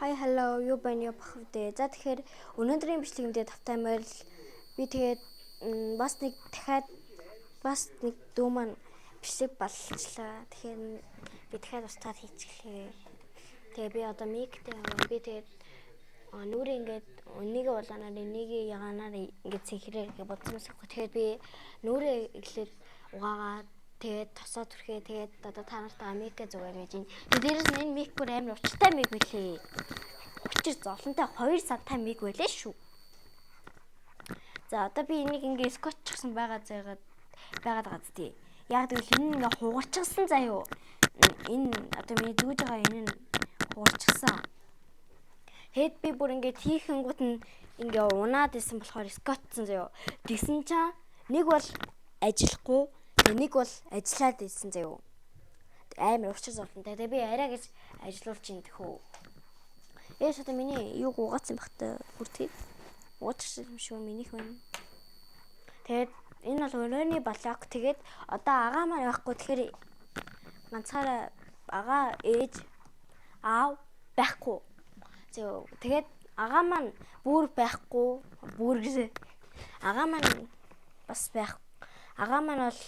Hi hello юу байна бах вэ? За тэгэхээр өнөөдрийн бичлэгэндээ тавтаймаар би тэгээд бас нэг дүү маань бичлэг болчихлаа. Тэгэхээр би дахиад устгаад хийчихлээ. Тэгээ би одоо миктэй би тэгээд нүрээ ингээд өнийгөө улаанаар энийгээ ягаанаар ингээд цэнхрээр ингээд бодсоос. Тэгэхээр би нүрээ эхлээд угаагаад тэгээд тосоо түрхээ тэгээд одоо та нартаа микэ зүгээр байж гин. Дээрээс нь энэ мик бүр амар учиртай мик билээ. Учир зовлонтой 2 сартай мик байлээ шүү. За одоо би энийг ингээд скотчсан байгаад байгаа зү. Яг тэгвэл энэ ингээ хугарчихсан заяо. Энэ одоо миний дүүж байгаа энэ нь хугарчихсан. Хэд би бүр ингээд хийхэнгууд нь ингээ унаад исэн болохоор скотчсан заяо. Тэгсэн чинь нэг бол ажиллахгүй, нэг бол ажиллаад исэн заяо. Амар учир зовлонтой. Тэгээ би арай гэж ажиллуулж ин тэхүү. Яаш одоо миний юуг угаацсан бахтай бүртээ. Уучихсан юм шүү минийх байна. Тэгээд энэ бол өрөөний блок. Тэгээд одоо агаа маань байхгүй тэгэхээр ганцаараа агаа ээж аав байхгүй. Тэгээд агаа маань бүр байхгүй. Бүр гэсэн. Агаа маань бас байх. Агаа маань бол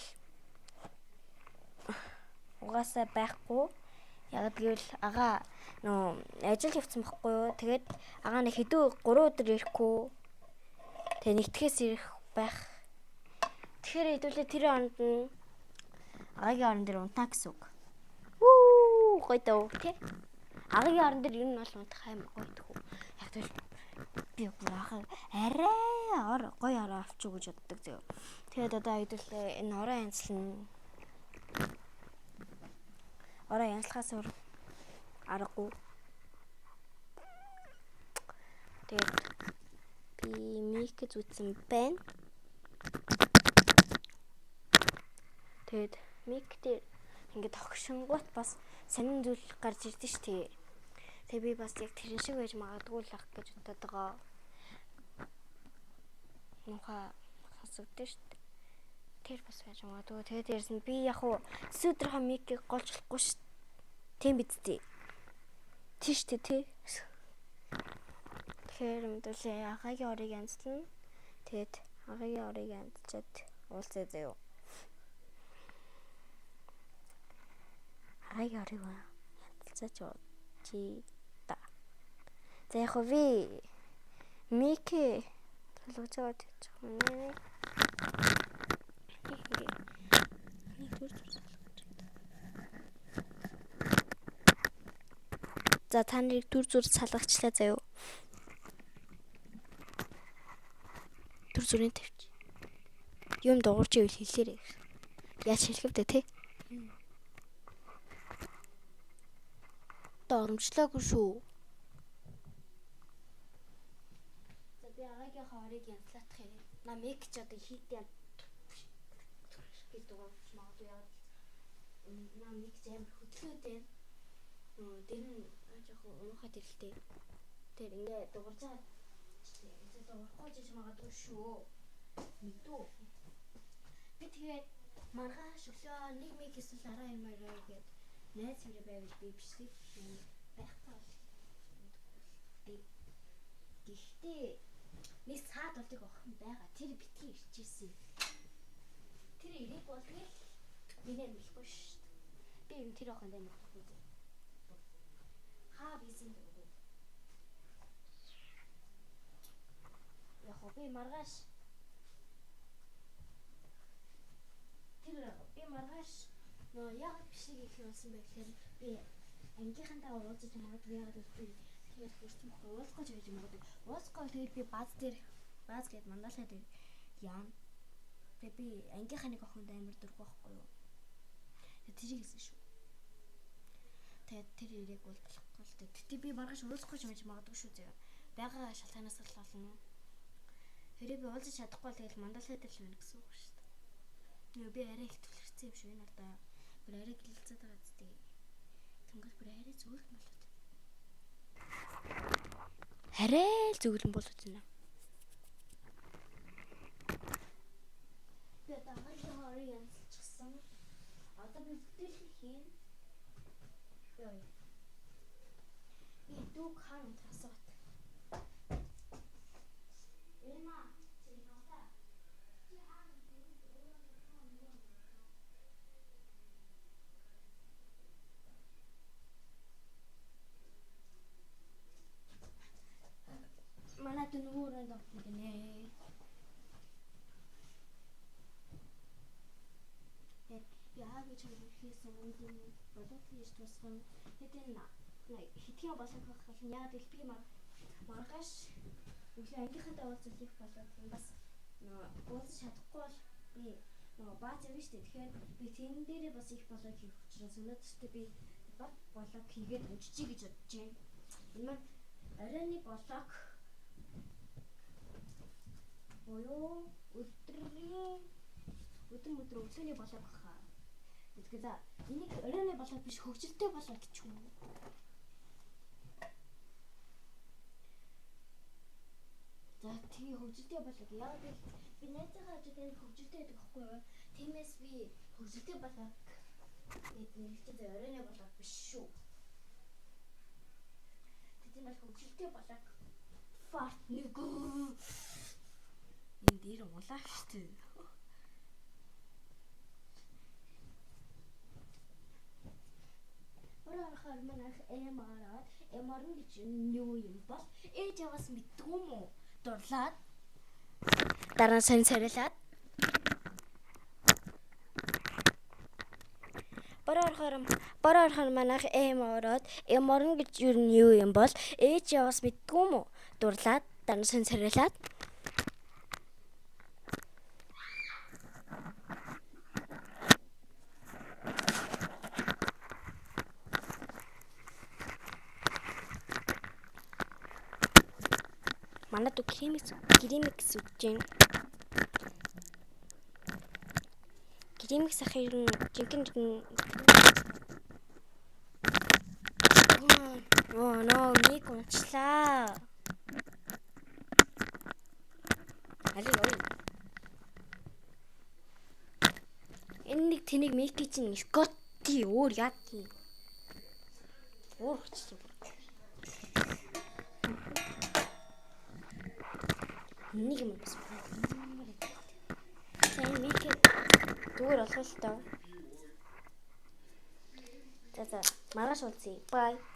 угаасаа байхгүй. Яг гэвэл агаа ажил явсан байхгүй юу. Тэгээд агаа нэг хэдүү 3 өдөр ирэхгүй. Тэгээ нэгтгэхээс ирэх байх. Тэгэхээр хэдүүлээ тэр онд нь агагийн орон дээр унтаа гэсэн үг. Гоё дөө тий. Агагийн орон дээр юу нь бол унтах аим гоё дөө. Яг тэгвэл би агаа арай гоё ороо авчих гэж боддог зөө. Тэгээд одоо хэдүүлээ энэ ороо янзлахаас өөр аргагүй. Тэгээд би мик зүтсэн байна. Тэгээд мик дээр ингээд тогшингууд бас сонин зүйл гарч ирдэ штэ. Тэгээ би бас яг тэрэн шиг байж магадгүй л ах гэж бодоод байгаа. Нуха хасагдсан штэ. Тэр бас байж магадгүй. Тэгээд дээрс нь би яг хуу өдрийнхөө микийг голж болохгүй штэ. Тийм биз дээ. Тийш тий. Тэгэхээр мэдүүлээ агагийн орыг янзлна. Тэгээд агагийн орыг янзлаад уулзъя заяа. Агагийн орыг янзлцаач чи та. За яг хөө ви микэ толгойцоод явчих юм нэ. За та нарыг дүр зур салгачлаа заяа. Дүр зүрийн тавьчих. Юм дуурч ивэл хэлээрэй. Яаж хэлэх вэ те? Оромжлоогүй шүү. За би агагийн хоорыг янзлаах юм. На мек ч одоо хийдээ гэдэг болж магадгүй яа. На мек амар хөдлөөд байна. Тэр нь яг уухад ирэлтэй. Тэр ингээ дуурж байгаа. Тэгээд дуурахгүй ч магадгүй шүү. Мэдүү. Би тэгээд маргааш өглөө нэг мек эсвэл 12 маягаар гээд найз хэрэг байвал би бичлэг байхгүй. Гэхдээ нэг саад болдог охин байгаа. Тэр битгий ирчихсэн. Тэр ирэх болвол миний мэлгүй шүү. Би юм тэр охинд амар хэвгүй. Хаа бисэн дөө. Яг би маргааш яг бичлэг хийх болсон байхлаар би ангийнхантаа уулзаж магадгүй яг би тэгээд хүрсэн уулзах гэж магадгүй. Уулзахгүй тэгээд би бааз гээд мандалаа дээр яам. Тэгээд би ангийнхаа нэг охинд амар дургүй байхгүй юу. Тэгээд тэрийг хэлсэн шүү. Тэгээд тэр ирээгүй бол болохгүй л дээ. Тэгтээ би маргааш уулзахгүй ч магадгүй шүү зөө. Бага шалтгаанаас л болно. Хэрэг би уулзаж чадахгүй л тэгээд мандалаа дээр л байна гэсэн үг шүү дээ. Би арай их төвлөрсөн юм шүү энэ одоо. Бүр арай гэлэлцээд байгаа зү. Тэнгэр бүр арай зөөлөн болоод. Арай л зөөлөн болоод байна. Би одоо агагийн хоорыг янзлчихсан. Одоо би бүтээл хийн. Би Шүүг хаана унтрах асуут. Эма цэвэрхаа. Чи хаана манайд нүрэн докторд нэ. Яг гэж хэлсэн юм бодоод хийж тусган хэдэн хитгэн болох хахал яг л би маргааш өглөө ангийнхантай уулзах хийх болоод бас уулзах чадахгүй бол би бааз явна шүү дээ. Тэгэхээр би тэн дээрээ бас их болоод хийх учраас өнөөдөртөө би баг болог хийгээд унжчихъя гэж бодож байна. Энэ маань оройны болог буюу өдөр өглөөний болог хаа. Тэгэхээр энийг оройны болог биш хөгжилтэй болог гэж юм. За тэгээ хөгжилтэй болог яа би найзынхаа хажууд энэ хөгжилтэй байдаг байхгүй юу? Тиймээс би хөгжилтэй болог гэдэг нэртэй оройны болог биш шүү. Тийм бол хөгжилтэй болог фарт нэг энэ дээр улаа шүү дээ. Оройхоор манайх эмарн гэж юу юм бол ээж аваас мэдгүй юм уу? Дурлаад дараа нь сонь царилаад бороор манайх ороод эморно гэж юу юм бол ээж яваас мэдгүй юм уу? Дурлаад дараа нь сонь царилаад манайд гримикс үтж जैन. Гримикс ахыг жинхэнэ миг унчлаа. Энэ нэг тэнийг мики чинь скотти өөр яа тийм. Өөр хүчтэй. Нэг юм бас. Сайн мики зүгээр болох л таа. За маргааш уулзъя. Bye.